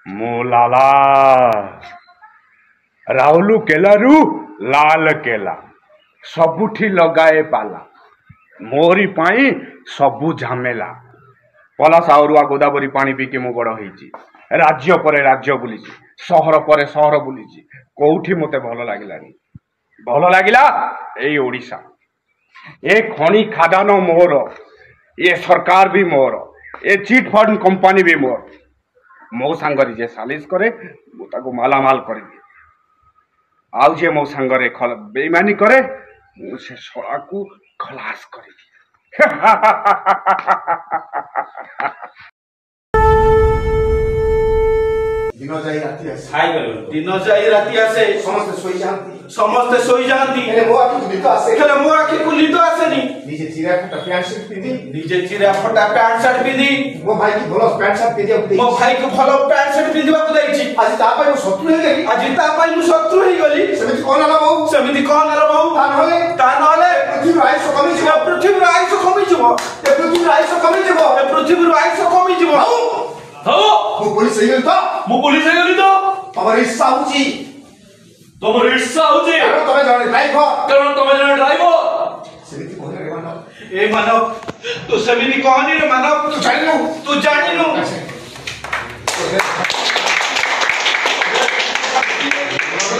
मोलाला राहुलु केलारू लाल केला सबुठी लगाए पाला मोरी पाई सबु झमेला पलास आउरुआ गोदावरी पानी पीके मु बड़ होईची राज्य पर राज्य बुलीची सहर पर सहर बुलीची कोठी मते भल लागिलानी भल लागिला एई ओडिशा ए खणी खादान मोर ये सरकार भी मोर ए चिट फंड कंपनी भी मोर मो सांगरी जे सालिश करे मु ताको मालामाल करबी आउ जे मो सांगरे बेईमानी करे मु से शळा को खलास करबी दिन जाई राती आसे हाय गलो दिन जाई राती आसे समस्त सोई जानती हेले मो आखि निद आसे हेले मो आखि को निद आसेनी निजे चिरा फटा पैंट शर्ट पिंदी निजे चिरा फटा पैंट शर्ट पिंदी मो भाई की भलो पैंट शर्ट पिंदी अब मो भाई को भलो पैंट शर्ट पिंदिबा को दैछि आज ता पाई मो शत्रु हे गली आज ता पाई मो शत्रु हे गली समिति कोन आला बहु ता नहले पृथ्वी आयुष कमी जिवो पृथ्वी आयुष कमी जिवो ए पृथ्वी आयुष कमी जिवो ए पृथ्वी आयुष कमी जिवो हो मो पुलिस हे गली तो मो पुलिस हे गली तो तमर इच्छा होची तमर इच्छा होची कारण तमे जने ड्राइवर समिति कोन रे मानव ए मानव तू समिति कहनी रे मानव तू जानिनु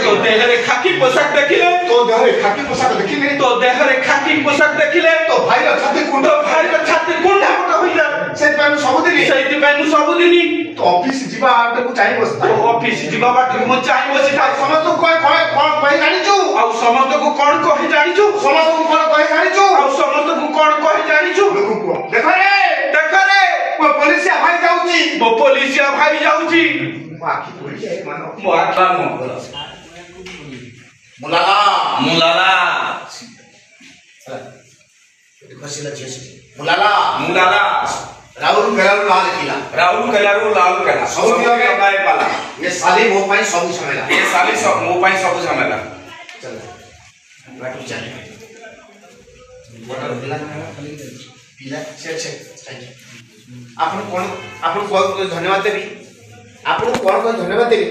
तो देहरे खाकी पोशाक देखिले तो देहरे खाकी पोशाक देखिले तो देहरे खाकी पोशाक देखिले तो भाई छाती कुंड मोटा होइला सेति पाई सबुदिनी तो ऑफिस जीवा आटे को चाहि बसता तो ऑफिस जीवा बाटे को चाहि बसी था समस्त को कोन कहि जानि छु आ समस्त को कोन कहि जानि छु समस्त को कोन कहि जानि छु आ समस्त को कोन कहि जानि छु देख रे वो पुलिसिया भाई जाउची आखि पड़ी है मानो मो आखा मो मुलाला खसिला छेसी मुलाला राहुल केलारू लाल केला सब लगाए पाला ये साली मो पाई सब झमेला ये साली सब मो पाई सब झमेला चल बाटू चल वाटर पिला छे आपण कोन धन्यवाद देबी आपण कोन धन्यवाद देबी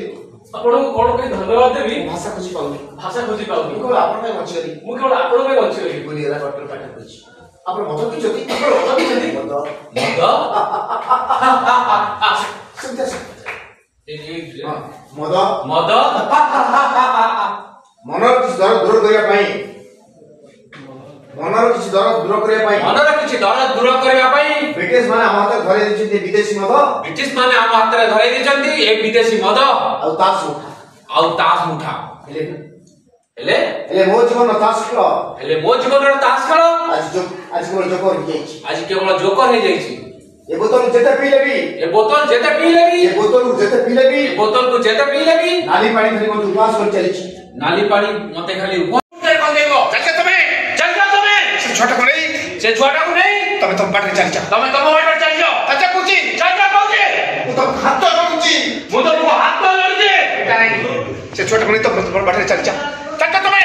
आपण कोन धन्यवाद देबी भाषा खोजी पाउनी को आपण में बच्ची गली मु केवल आपण में बच्ची गली बोली एला डॉक्टर पाठ खोजी आपण मत की जति सुनते मद मनर किछ दर दूर करिया पाई मनर किछ दर दूर करिया पाई ब्रिटिश माने हम हाथ धरे दिछथि विदेशी मद विदेशी मद आ तास मुठा हेले मो जीवन तास खेल आज मोर जोकर हो जाइछि आज केवल जोकर हे जाइछि ए बोतल जेते पी लेबी बोतल को जेते पी लेबी नाली पानी धरि मत उपवास कर चलिछि नाली पानी मते खाली उपवास कर देबो चल जा तुम से छोटा को नहीं तमे बाटे चल जा तमे बाटे चल जाओ अच्छा कुची चल जा कहूची मु तो हाथ तो जोड़ुची मु तो हाथ तो जोड़ुची से छोटा को नहीं तो बाटे चल जा तुमे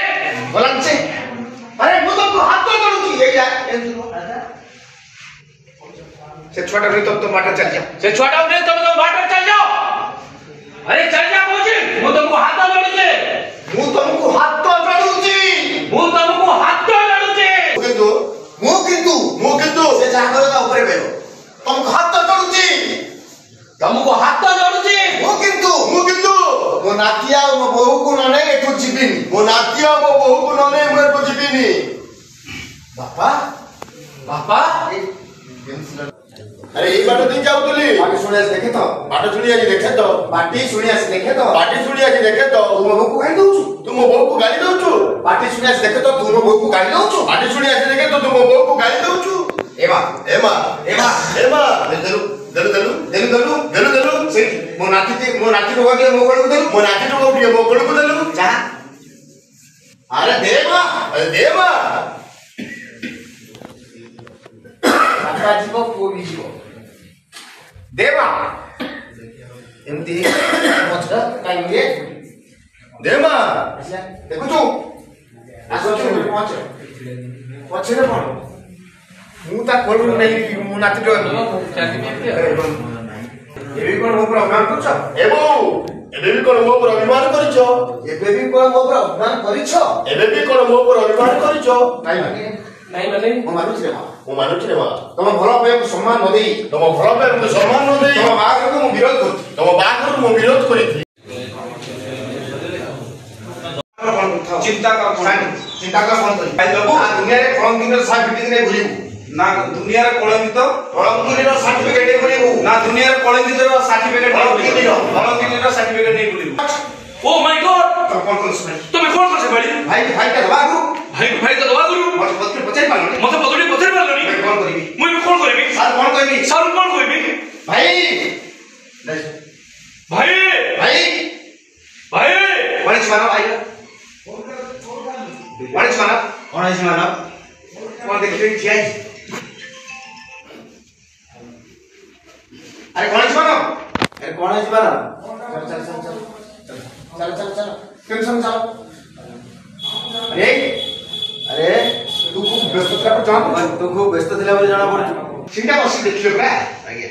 बोलन से अरे मु तो हाथ तो जोड़ुची ये जा से छोटा नहीं तो बाटे चल जा से छोटा नहीं तो बाटे चल जाओ अरे चल जा कहूची मु तुमको हाथ तो जोड़ुची किंतु से जाकर का ऊपर बेलो तुमको हाथ तो जोड़ुची मु किंतु मो नातिया मो बहू को नने एठु जिबिनी बापा अरे ये बाटे दिन जाऊ तुली बाटे सुनिया से देखे तो बाटी सुनिया से देखे तो तुम बहू को गाली दउछु बाटी सुनिया से देखे तो तुम बहू को गाली दउछु एमा देलु से मो नाती रोगा के मो गोड़ को देलु जा अरे देवा बापा जीवो को भी जीवो देवा एमती मछरा काई रे देवा देखु तू आसो पछरे कोन मु ता कोल नहीं मु नाती रो ଏବେ କଣ ମୋ ଉପରେ ଅଭିମାନ କରୁଛ? ଏବେ ବି କଣ ମୋ ଉପରେ ଅଭିମାନ କରିଛ? ଏବେ ବି କଣ ମୋ ଉପରେ ଅଭିମାନ କରିଛ? ଏବେ ବି କଣ ମୋ ଉପରେ ଅଭିମାନ କରିଛ? ନାଇଁ ମାନେ ମୁଁ ମାନୁଛି ରେ ମା ତମ ଭଲ ପାଇବାକୁ ସମ୍ମାନ ନ ଦେଇ ତମ ବାହାଘରକୁ ମୁଁ ବିରୋଧ କରିଥିଲି। ଚିନ୍ତା କର କଣ କରି ଦୁନିଆରେ କଳଙ୍କିର ସାର୍ଟିଫିକେଟ ନେଇ ବୁଲିବୁ ନା ଦୁନିଆରେ କଳଙ୍କିର ସାର୍ଟିଫିକେଟ ନେଇ ବୁଲିବୁ ନା ଦୁନିଆରେ କଳଙ୍କିର ସାର୍ଟିଫିକେଟ ନେଇ ବୁଲିବୁ। ओ माय गॉड କଣ କରୁଛ तुम्हें कौन कर से बड़ी ଭାଇ ଭାଇଟା ଦବା ଆଗରୁ भाई का दवा गुरु ମତେ ପଚାରି ପାରିଲନି मते पतड़ी पतड़ी मारलनी କଣ କରିବି मुई भी कौन करबी ସାର୍ କଣ କହିବି सारू कौन करबी ଭାଇ भाई ଭାଇ भाई ଗଣେଶ ମାନ ଭାଇ ଗଣେଶ ମାନ କଣ ଦେଖିଲେ ଠିଆ ହେଇଛି ଆରେ ଗଣେଶ ମାନ चल टेंशन चलो अरे तू खूब व्यस्त था तू खूब व्यस्त थिला बोली जाना पड़छ सीधा बसी देखियो बरा आगे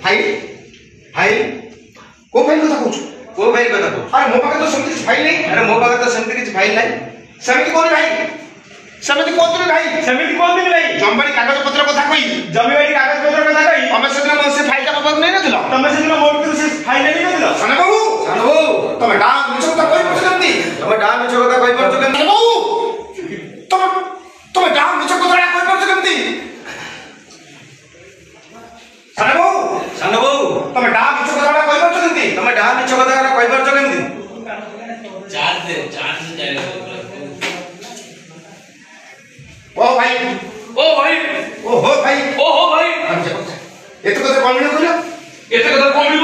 भाई को फाइल कथा कहू अरे मो पाके तो समति फाइल नहीं अरे मो पाखे तो सेमती किछ फाइल नाही समिति कोन भाई जमबाड़ी कागज पत्र कथा कही तमे सेदिन मन से फाइल का पेपर नहीं नथिलो फाइल नहीं नथिलो सने बाबू तमे डा मिछ कथा कहि परछंती तमे डा मिछ कथा कहि परछ केमती बाबू तमे डा मिछ कथा कहि परछ केमती सने बाबू तमे डा मिछ कथा कहि परछ केमती तमे डा मिछ कथा कहि परछ केमती चार्ज जाए ओ भाई ओ भाई ओ हो भाई एते कथा कमिनो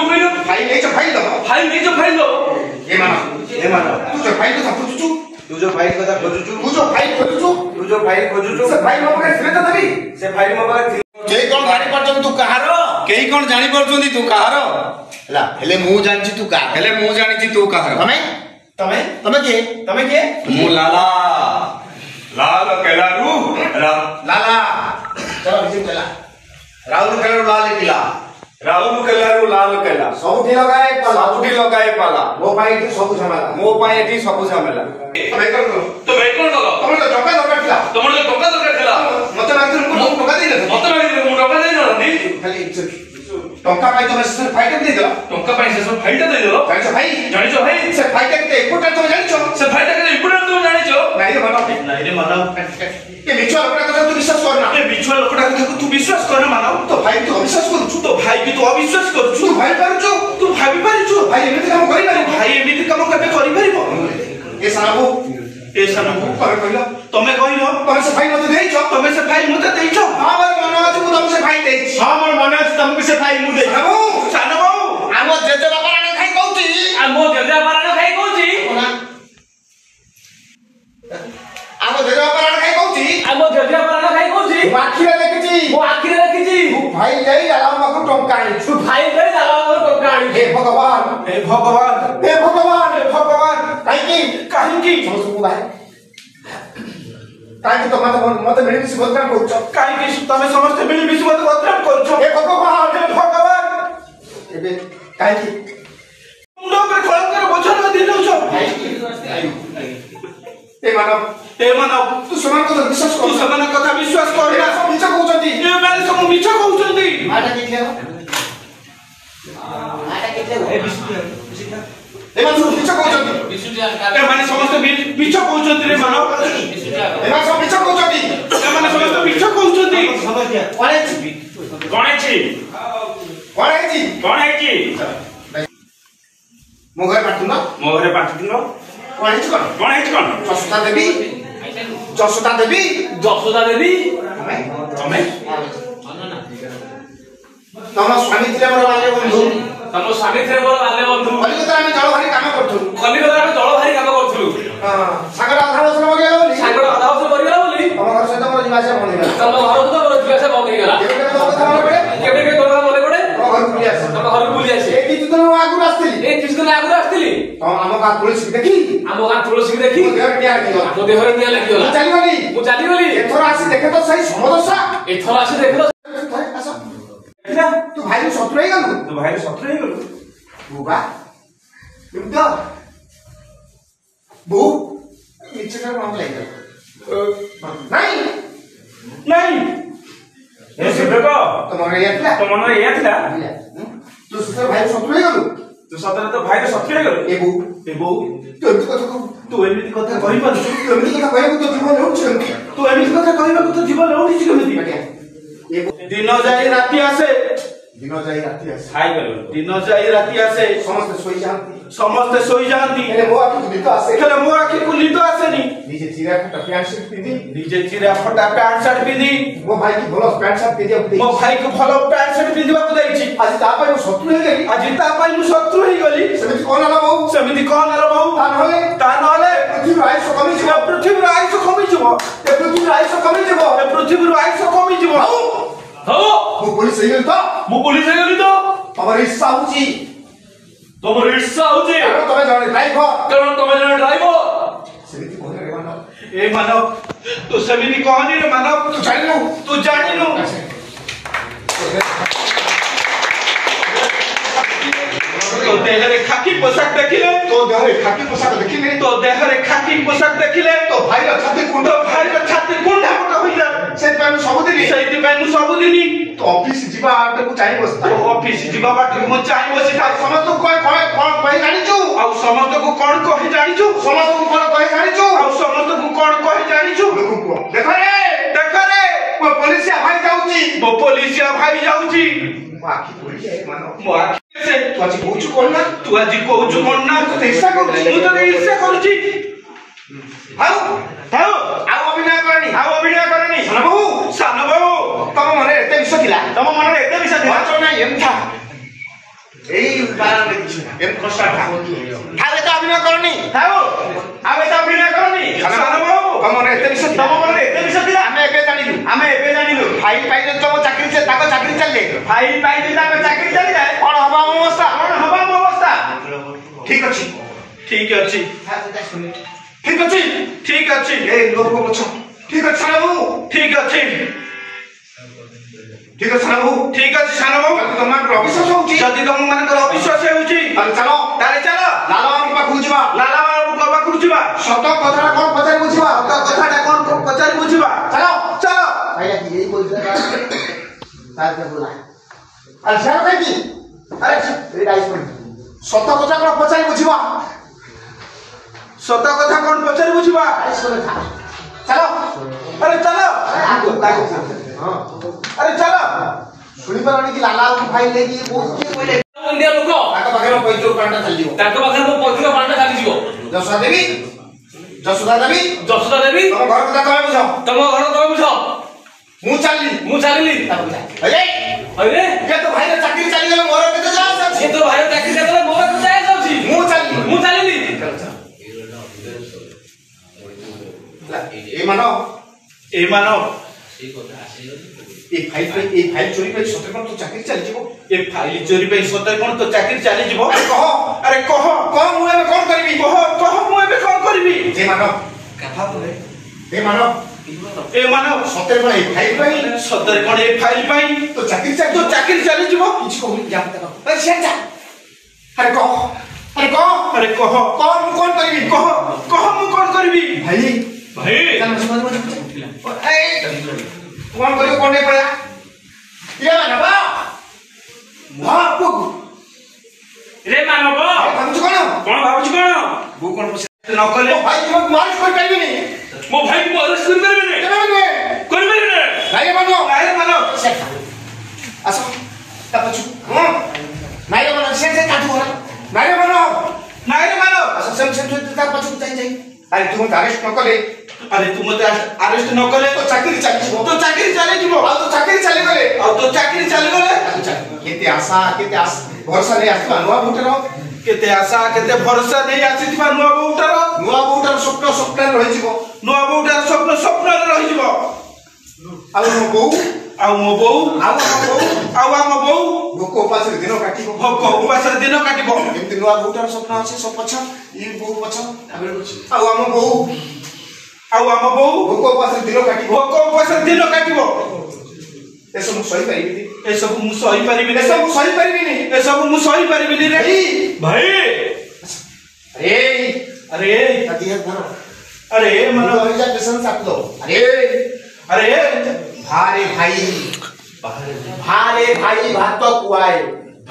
कइलो फाइल नहीं तो फाइल दो ये मानो तू जो फाइल कथा खोजुचु तू जो फाइल खोजुचु से फाइल मो पाके ଥିଲେ ତ ଦେବି से फाइल मो पाखे केही कोन जानि परछन तू कहारो केही कोन जानि परछंती तू कहारो हला हेले मु जानछि तू का हेले मु जानिछि तू कहारो तमे के मु लाल केलारू लाला चलो बिजू चला राहुल केलारू लाल केला सबुठी लगाए पाला मो पाई सब झमेला तमे कोन तो मैं कौन करो तमे तो टका दरकार थिला तुमने तो टका दरकार थिला मते मात्र को टका देई न मते मागिले मु टका देई नथि खाली टका पाई तमे से फाइट दे देला टका पाई से सब फाइट देई देलो जानिछो भाई से फाइट के इम्पोर्टेंट तमे जानिछो से फाइट के इम्पोर्टेंट तुम जानिछो नहीं रे मानो ये मिछुआ लोकटा कथा तू विश्वास करना ए बिछुआ लोकटा कथा तू विश्वास करना मानो तो भाई तू अविश्वास करू तो भाई भी तू अविश्वास करू तू भाई पारुछु तू भाबी पारिछु भाई एमिति काम करि पारि भाई एमिति काम केबे करि परिबो ए साबू तमे कहलो तमे से फाइल मते देइछो तमे से फाइल मते देइछो हां मोर मन अछि मु तुमसे फाइल देइछि हां मोर मन अछि तुमके से फाइल मु देइ सानो बाबू आम जेजे बापा राणा खाई कहउछि आमो जेजे बापा राणा खाई कहउछि आम जेजे बापा राणा खाई कहउछि आमो जेजे बापा राणा खाई कहउछि मु आखिरे देखिछि तू भाई लेई आला मको टंका आनी तू भाई ले जाला मोर टंका आनी हे भगवान काई की समझ भाई काई तो मते मिली मिसी बदनाम करछ काई कि तमे समस्त मिली मिसी मते बदनाम करछ हे भगवान एबे काई की मुंडो पे खळकर बोझन दिलौछ ए मानव तू समान कथा विश्वास कर ना मिछ कहउछंती ए माने सब मिछ कहउछंती आटा किथे ए माने सब मिछ कहउछंती ए माने समस्त मिछ कहउछंती रे मानव ए माने सब मिछ कहउछंती ए माने समस्त मिछ कहउछंती कौन है जी मो घर पाटू ना कौन है कौन जसोदा देवी हमें तम स्वामी थे मोर बाल्य बंधु तम स्वामी थे मोर बाल्य बंधु कलिकता में जल भारी काम करथु हां सागर आधा वर्ष हो गेला बोली सागर आधा वर्ष परिगला बोली तम घर सहित मोर जीवासे बंद गेला तम घर तो मोर जीवासे बंद गेला केबे के तोरा मने पड़े तम घर बुली आसे ए किछु दिन आगु आस्तिली तम आम का तुलसी देखि मो देहर निया लागिला मु चालीगली एथर आसी देखे तो सही समदशा एथर आसी देखे तो तू भाई शत्रु है गलु तो भाई शत्रु है गलु बुबा तुम तो बू नीचे का मामला है नहीं नहीं ए से देखो तुम्हारे ये था तो सुतर भाई शत्रु है गलु तो सतरे तो भाई शत्रु है गलु ए बो तू एमिति कथा कहि पारु तू एमिति कथा कहबो तो जीवन होउछ तू एमिति कथा कहबो तो जीवन होउछ केमिति दिन जाई राती आसे हाय गलो दिन जाई राती आसे समस्त सोई जानती हेले मो आखि को निद आसेनी निजे चिरा फटा पैंट शर्ट पिंदी मो भाई की भलो पैंट शर्ट पिंदी मो भाई को भलो पैंट शर्ट पिंदिबा को दैछि आज ता पाई शत्रु हे गली आज ता पाई शत्रु हे गली सेमिति कोन आला बहु ता नहले पृथ्वी आयुष कमी जिवो पृथ्वी आयुष कमी जिवो हो मो पुलिस हे गली तो हमर इच्छा होची तमर इच्छा होची कारण तमे जने ड्राइवर सेमिति कोन रे मानव ए मानव तू सेमिति कहनी रे मानव तू जानिनु तो देहरे खाकी पोशाक देखिले तो देहरे खाकी पोशाक देखिले तो भाई छाती कुंडा मोटा होई जा सेति पानु सबुदिनी तो ऑफिस जीवा आटे को चाहि बसता ऑफिस जीवा बाटे को चाहि बसी था समस्त को कोन कहि जानिछु आ समस्त को कोन कहि जानिछु समस्त को कोन कहि जानिछु आ समस्त को कोन कहि जानिछु देखो रे वो पुलिसिया भाई जाउची आखि पड़ी जाए मानो मो आखि से तू आज कहूछु कोन ना तो ईर्षा करछि मु तो ईर्षा करछि हाउ अभिनय करनी सान बाबू तम मने एते विषय थिला बाचो ना एम था एई बारा में किछ एम कष्ट था थारे तो अभिनय करनी सान बाबू तम मने एते विषय थिला आमे एबे जानिलु भाई पाइले तम चाकरी से ताको चाकरी चलले भाई पाइले ताको चाकरी चली जाए कोन हबा अवस्था ठीक अछि ए लोक बछ ठीक अछि सानो बाबू तुम मान अविश्वास होउची जदी तुम मान कर अविश्वास होउची चलो लाला बाबू पाखु जिबा सत कथा कोन पचारि बुझिबा चलो भाई की यही बोल रहा तार के बोला अरे सर भाई की अरे ए डाइस पॉइंट सत कथा कोन पचारि बुझिबा चलो अरे चलो अरे चलो सुनी पारनी कि लाला भाई लेकी वो के बोले इंडिया लोक ताका पाखरे पैतो पांडा चली जीवो ताको पाखरे पैतो पांडा चली जीवो जसोदा देवी तम घर कथा बुझो मु चलली अरे के तो भाई चाकरी चली गेल मोर केते जा से तो भाई चाकरी चली मोर केते जा जाउची मु चलली ए मानो ए फाइल चोरी पे सतर कोन तो चाकरी चली जीवो ए फाइल चोरी पे सतर कोन तो चाकरी चली जीवो अरे कह मु एबे कोन करबी कह मु एबे कोन करबी ए मानो कथा बोले ए मानो सतर कोन ए फाइल पई तो चाकरी चली जीवो किछ कहू जानता अरे सेंटा अरे कह मु कोन करबी भाई जान समझ ए कोन करियो कोन नहीं पड़ा ये मानव महापुक रे मानव भाबुछ कोन बु कोन न कले भाई तुम मालिश कर पाइबे नी मो भाई को अरेस्ट कर देबे नी कर देबे नी नाइ मानो आसो तापछु नाइ मानो से काटू हो नाइ मानो आसो से तापछु जाई अरे तुम अरेस्ट न कले अरेस्ट न कले तो चाकरी चली जीवो आ तो चाकरी चली गले केते आशा भरोसा नहीं आसबा नुवा भोटर केते आशा केते भरोसा नहीं आसीथिबा नुवा भोटर स्वप्न रहि जीवो नुवा भोटर स्वप्न रहि जीवो आ मो बहू आम बहू भोक उपास दिन काटिबो एमती नुवा भोटर स्वप्न अछि सब पछ ई बहू पछ आम बहू भोक उपास दिन काटिबो ए सब सही पाइबी ए सब मु सही परिबिनी ए सब सही परिबिनी ए सब मु सही परिबिनी रे भाई अरे अरे मनो ऑर्गेनाइजेशन साथ लो अरे भारे भाई भात कुआए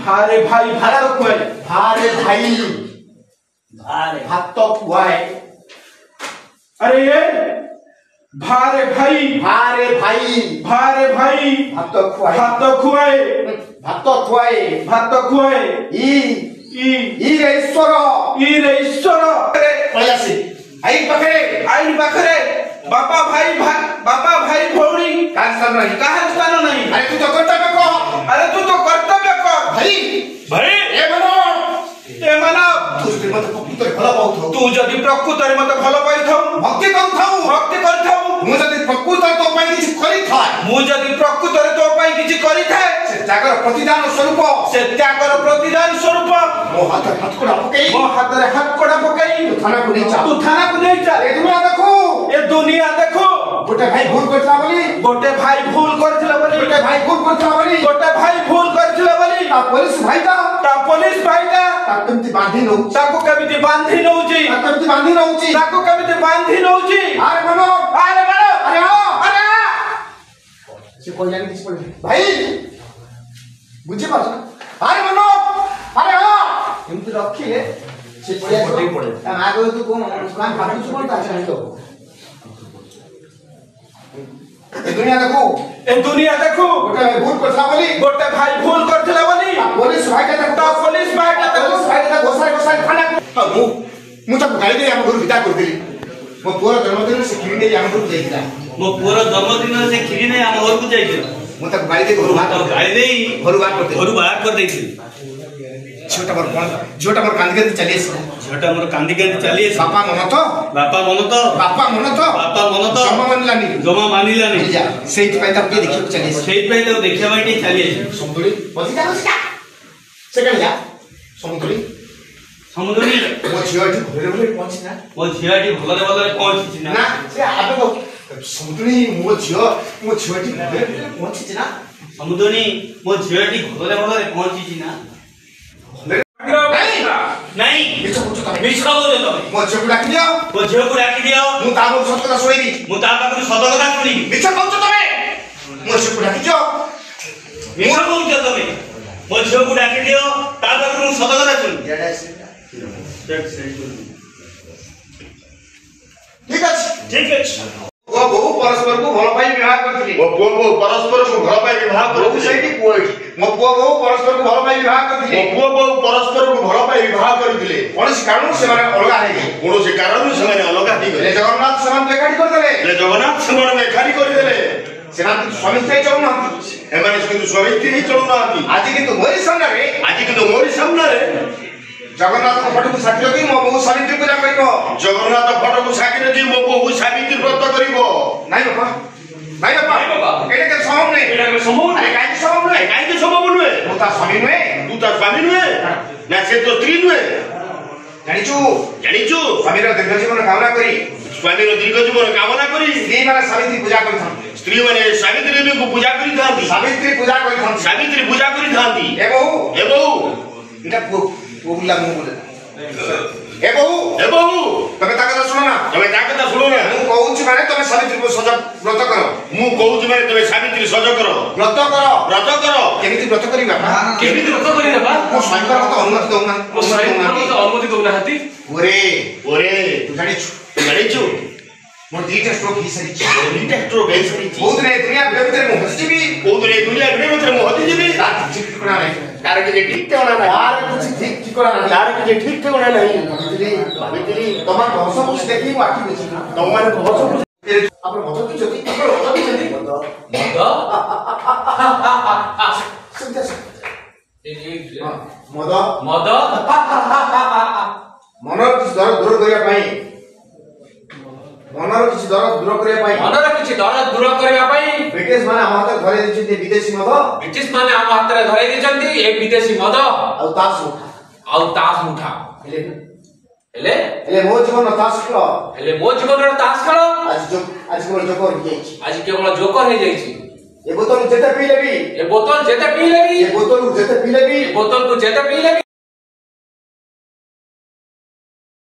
भारे भाई भात कुआए भारे भाई भात कुआए अरे भारे भाई भारे भाई भात खुआए ई रे ईश्वर पयासी आई पाखरे बापा भाई भौणी काहे स्थान नहीं अरे तू तो कर्तव्य कर भाई ए मनो तू जदि प्रकृତରେ मते भलो पाइथौ भक्ति करथौ मु जदि प्रकृତରେ तो पाई किछि करिथाए से त्यागर प्रतिदान स्वरूप मो हाथ कोड़ा पकई तू थाना को नहीं जा ए दुनिया देखो गोटे भाई भूल करथला बोली ता पुलिस भाईटा केमति बांधी नउची अरे मनो से कोई जाने किसी पड़े भाई बुझे पास अरे मनो अरे एमती रखिले से पड़े आगे तू कोन दुकान फाटू कोन ता चाहे तो ए दुनिया देखो गोटे भाई भूल करथला बोली पुलिस भाईटा देखो घोसाई खाना मु तो गाड़ी दे हम घर विदा कर देली मो पूरा जन्मदिन से खिरी दे हम घर जाइला मो पूरा जन्मदिन से खिरी ने हम घर को जाइला मु तो गाड़ी दे घर बाहर कर देली छोटा मोर कांदी के चलिए बापा मन तो जमा मानिलानी सेठ पे तब के देखियो देखिया बाटी चलिए समुद्री बसी जा से कर जा समुद्री मो झियाटी भले पहुंची ना पहुंची ना से आबे तो समुद्री मो झियाटी भले पहुंची ना समुद्री मो झियाटी भले पहुंची ना नहीं मिछा बोले तो मो झियो को डाकी दियो मु ताबो सतकथा सोईबी सतकथा सुनी मिछा कहू तमे मो झियो को डाकी दियो मिछा कहू तमे मो झियो को डाकी दियो ताबो सतकथा सुनी ठीक है ओ बहु परस्पर को भलो पाई विवाह करथिली ओ पुओ परस्पर को भलो पाई विवाह करथिली सेठी पुओ मो पुओ बहु परस्पर को भलो पाई विवाह करथिली मो पुओ बहु परस्पर को भलो पाई विवाह करथिले कोनसी कारण से माने अलगा हे कोनसी कारण से माने अलगा हे ले जगन्नाथ समान बेखाडी कर देले सेनापति स्वामी स्त्री चलू ना एमाने किंतु स्वामी स्त्री चलू ना आज किंतु मोरी सामने रे जगन्नाथ फोटो को साथी रखी मो बहु सावित्री पूजा करिवो जगन्नाथ फोटो को साथी रखी मो बहु सावित्री व्रत करिवो नाही बाबा एटा के संभव नहीं काई संभव नुए तू ता स्वामी नुए ना से तो स्त्री नुए जानिचु स्वामीर दीर्घ जीवन कामना करी स्त्री माने सावित्री पूजा करथन स्त्री माने सावित्री को पूजा करी थांती सावित्री पूजा करी थांती ए बहु इटा बोला मु बोले ए बहु तमे ता कथा सुनो ना मु कहूची माने तमे सावित्री को सजा व्रत करो मु कहूची माने तमे सावित्री सजा करो व्रत करो केमिति व्रत करी बाबा मु स्वयं मत अनुमति दउना हाती ओरे तू जानिछु मोर दीटा स्ट्रोक ही सरी बहुत ने दुनिया भीतर मु हसी जीवी ठीक ठिकाना नहीं तार के ठीक ठिकाना नहीं भाबितली तमा भस कुछ देखी आखि बेची तमाने भस कुछ अपन मत की जति मद मनर किछ दर दूर करिया पई ब्रिटिश माने हम हाथ धरे दिछथि विदेशी मद आ तास मुठा हेले मो जीवन तास खेल आज केवल जोकर हे जाईछि ये बोतल जेते पी लेबी ये बोतल जेते पी लेबी ये बोतल जेते पी लेबी बोतल को जेते पी लेबी